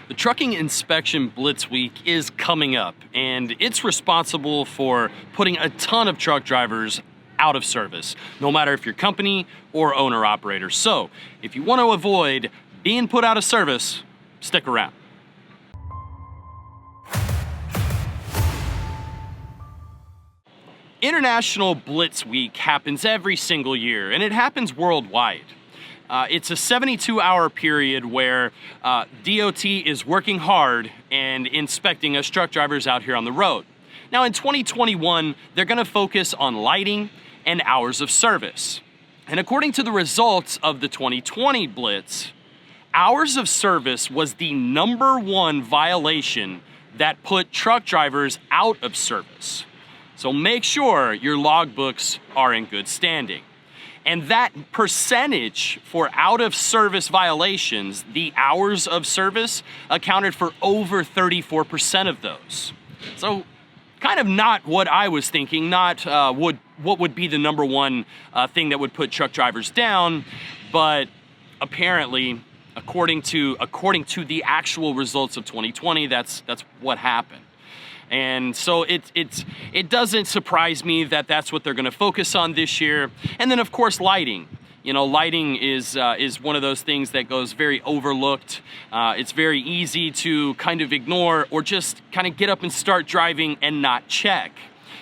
The Trucking Inspection Blitz Week is coming up, and it's responsible for putting a ton of truck drivers out of service, no matter if you're company or owner-operator. So, if you want to avoid being put out of service, stick around. International Blitz Week happens every single year, and it happens worldwide. It's a 72-hour period where DOT is working hard and inspecting us truck drivers out here on the road. Now in 2021, they're going to focus on lighting and hours of service. And according to the results of the 2020 Blitz, hours of service was the #1 violation that put truck drivers out of service. So make sure your logbooks are in good standing. And that percentage for out-of-service violations, the hours of service, accounted for over 34% of those. So kind of not what I was thinking, not what would be the #1 thing that would put truck drivers down, but apparently, according to the actual results of 2020, that's what happened. And so it doesn't surprise me that that's what they're going to focus on this year. And then of course lighting. You know, lighting is one of those things that goes very overlooked. It's very easy to kind of ignore or just kind of get up and start driving and not check.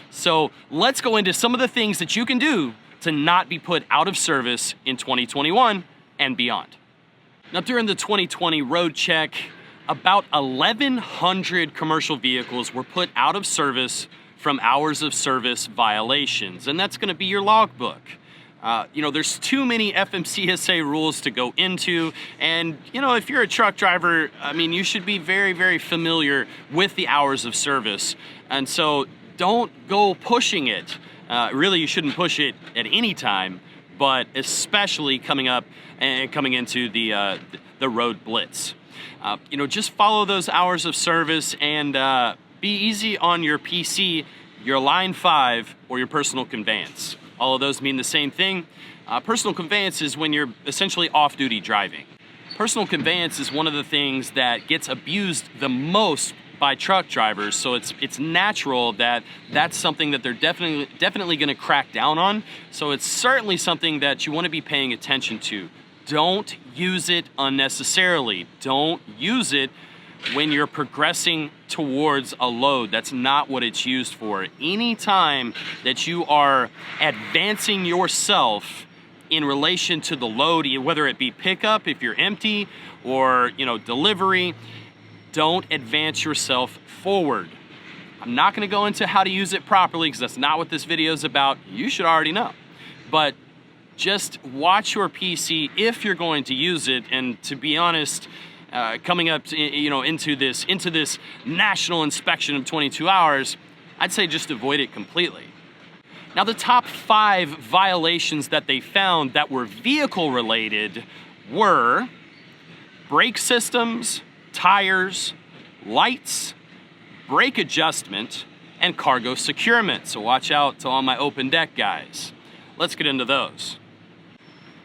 So let's go into some of the things that you can do to not be put out of service in 2021 and beyond. Now during the 2020 road check, about 1,100 commercial vehicles were put out of service from hours of service violations, and that's going to be your logbook. You know, there's too many FMCSA rules to go into, and you know, if you're a truck driver, I mean, you should be very, very familiar with the hours of service, and so don't go pushing it. Really, you shouldn't push it at any time, but especially coming up and coming into the road blitz. You know, just follow those hours of service and be easy on your PC, your line 5, or your personal conveyance. All of those mean the same thing. Personal conveyance is when you're essentially off-duty driving. Personal conveyance is one of the things that gets abused the most by truck drivers, so it's natural that that's something that they're definitely going to crack down on. So it's certainly something that you want to be paying attention to. Don't use it unnecessarily. Don't use it when you're progressing towards a load. That's not what it's used for. Anytime that you are advancing yourself in relation to the load, whether it be pickup if you're empty, or you know, delivery, don't advance yourself forward. I'm not going to go into how to use it properly because that's not what this video is about. You should already know. But just watch your PC if you're going to use it. And to be honest, coming up to, you know, into this national inspection of 22 hours, I'd say just avoid it completely. Now the top 5 violations that they found that were vehicle related were brake systems, tires, lights, brake adjustment, and cargo securement. So watch out to all my open deck guys. Let's get into those.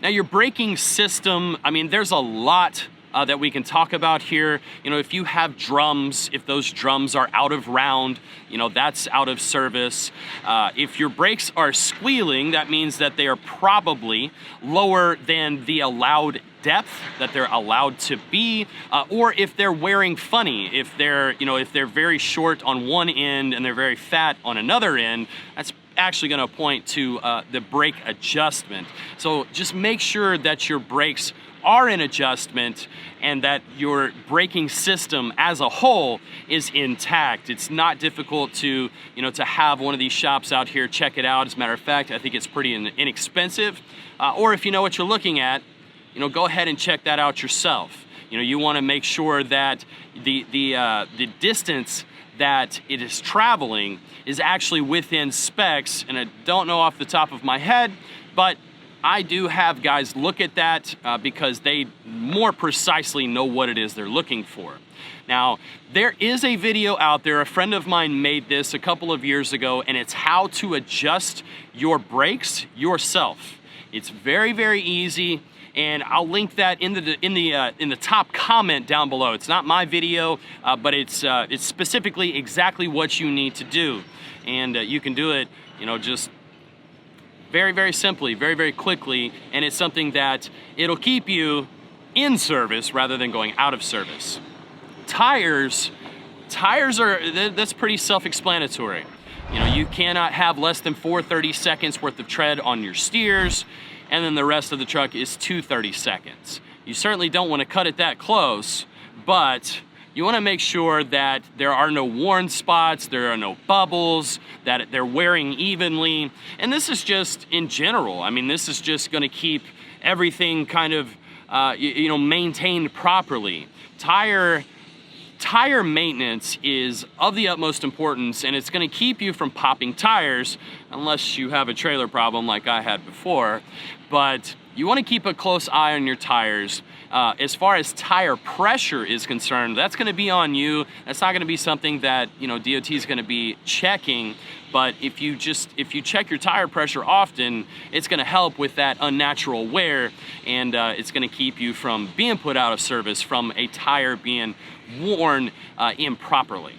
Now your braking system, I mean, there's a lot that we can talk about here. You know, if you have drums, if those drums are out of round, you know, that's out of service. If your brakes are squealing, that means that they are probably lower than the allowed depth that they're allowed to be, or if they're wearing funny, if they're very short on one end and they're very fat on another end, that's actually going to point to the brake adjustment. So just make sure that your brakes are in adjustment and that your braking system as a whole is intact. It's not difficult to have one of these shops out here check it out. As a matter of fact, I think it's pretty inexpensive. Or if you know what you're looking at, you know, go ahead and check that out yourself. You know, you want to make sure that the distance that it is traveling is actually within specs, and I don't know off the top of my head, but I do have guys look at that because they more precisely know what it is they're looking for. Now, there is a video out there, a friend of mine made this a couple of years ago, and it's how to adjust your brakes yourself. It's very, very easy, and I'll link that in the top comment down below. It's not my video, but it's specifically exactly what you need to do, and you can do it, you know, just very, very simply, very, very quickly, and it's something that it'll keep you in service rather than going out of service. Tires that's pretty self-explanatory. You know, you cannot have less than 4 30-seconds worth of tread on your steers, and then the rest of the truck is 2 30-seconds. You certainly don't want to cut it that close, but you want to make sure that there are no worn spots, there are no bubbles, that they're wearing evenly. And this is just in general. I mean, this is just going to keep everything kind of, you know, maintained properly. Tire maintenance is of the utmost importance, and it's going to keep you from popping tires unless you have a trailer problem like I had before. But you want to keep a close eye on your tires. As far as tire pressure is concerned, that's going to be on you. That's not going to be something that, you know, DOT is going to be checking. But if you check your tire pressure often, it's going to help with that unnatural wear, and it's going to keep you from being put out of service from a tire being worn improperly.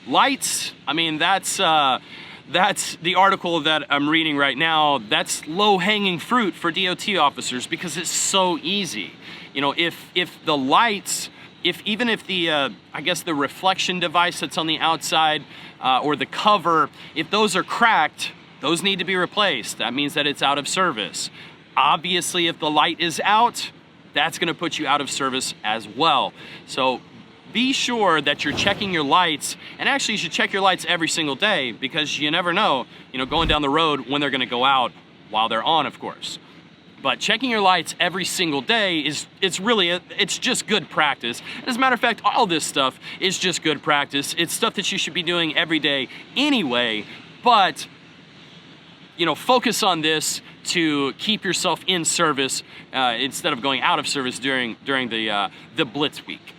Lights, I mean, that's the article that I'm reading right now. That's low-hanging fruit for DOT officers because it's so easy. You know, if the lights, even if the I guess the reflection device that's on the outside or the cover, if those are cracked, those need to be replaced. That means that it's out of service. Obviously, if the light is out, that's going to put you out of service as well. So be sure that you're checking your lights, and actually you should check your lights every single day because you never know, you know, going down the road when they're going to go out while they're on, of course. But checking your lights every single day it's just good practice. As a matter of fact, all this stuff is just good practice. It's stuff that you should be doing every day anyway, but you know, focus on this to keep yourself in service instead of going out of service during the Blitz week.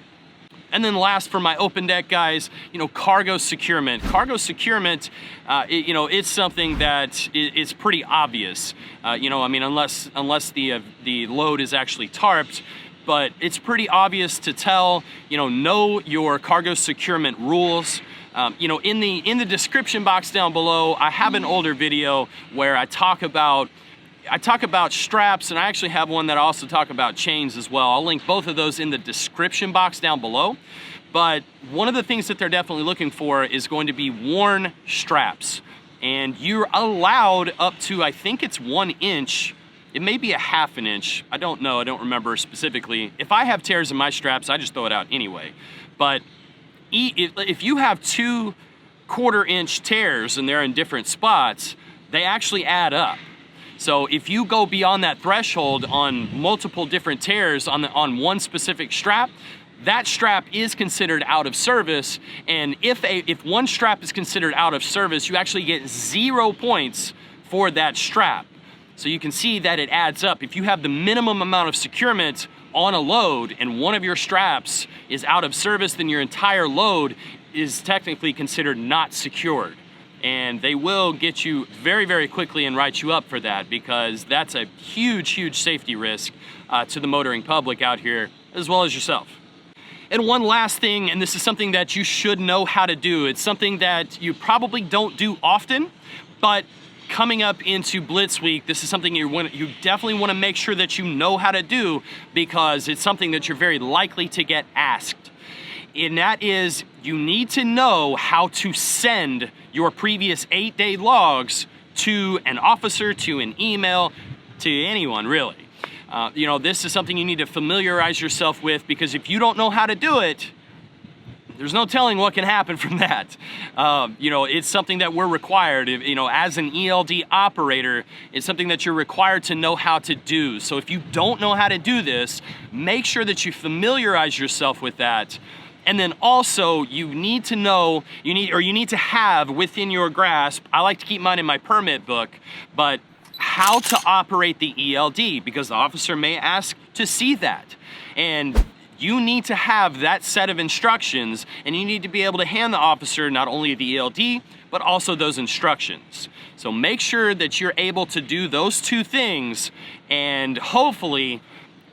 And then last, for my open deck guys, you know, cargo securement. Cargo securement, you know, it's something that is pretty obvious. You know, I mean, unless the load is actually tarped, but it's pretty obvious to tell. You know your cargo securement rules. You know, in the description box down below, I have an older video where I talk about straps, and I actually have one that I also talk about chains as well. I'll link both of those in the description box down below. But one of the things that they're definitely looking for is going to be worn straps. And you're allowed up to, I think it's 1 inch. It may be a ½ an inch. I don't know. I don't remember specifically. If I have tears in my straps, I just throw it out anyway. But if you have 2 1/4 inch tears and they're in different spots, they actually add up. So if you go beyond that threshold on multiple different tears on one specific strap, that strap is considered out of service. And if one strap is considered out of service, you actually get 0 points for that strap. So you can see that it adds up. If you have the minimum amount of securement on a load and one of your straps is out of service, then your entire load is technically considered not secured. And they will get you very, very quickly and write you up for that, because that's a huge, huge safety risk to the motoring public out here, as well as yourself. And one last thing, and this is something that you should know how to do. It's something that you probably don't do often, but coming up into Blitz week, this is something you definitely want to make sure that you know how to do, because it's something that you're very likely to get asked. And that is, you need to know how to send your previous 8-day logs to an officer, to an email, to anyone really. You know, this is something you need to familiarize yourself with, because if you don't know how to do it, there's no telling what can happen from that. You know, it's something that we're required, you know, as an ELD operator, it's something that you're required to know how to do. So if you don't know how to do this, make sure that you familiarize yourself with that. And then also, you need to know, you need to have within your grasp, I like to keep mine in my permit book, but how to operate the ELD, because the officer may ask to see that. And you need to have that set of instructions, and you need to be able to hand the officer not only the ELD, but also those instructions. So make sure that you're able to do those 2 things, and hopefully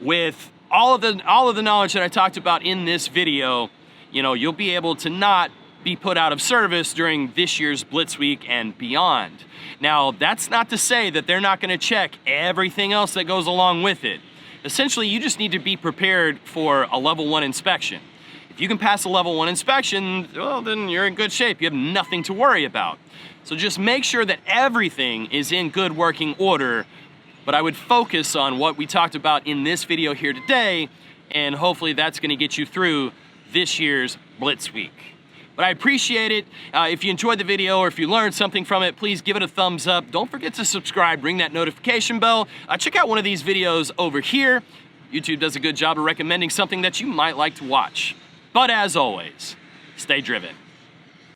with all of the knowledge that I talked about in this video, you know, you'll be able to not be put out of service during this year's Blitz Week and beyond. Now, that's not to say that they're not going to check everything else that goes along with it. Essentially, you just need to be prepared for a level 1 inspection. If you can pass a level 1 inspection, well, then you're in good shape. You have nothing to worry about. So just make sure that everything is in good working order, but I would focus on what we talked about in this video here today, and hopefully that's going to get you through this year's Blitz Week. But I appreciate it. If you enjoyed the video or if you learned something from it, please give it a thumbs up. Don't forget to subscribe, ring that notification bell. Check out one of these videos over here. YouTube does a good job of recommending something that you might like to watch. But as always, stay driven.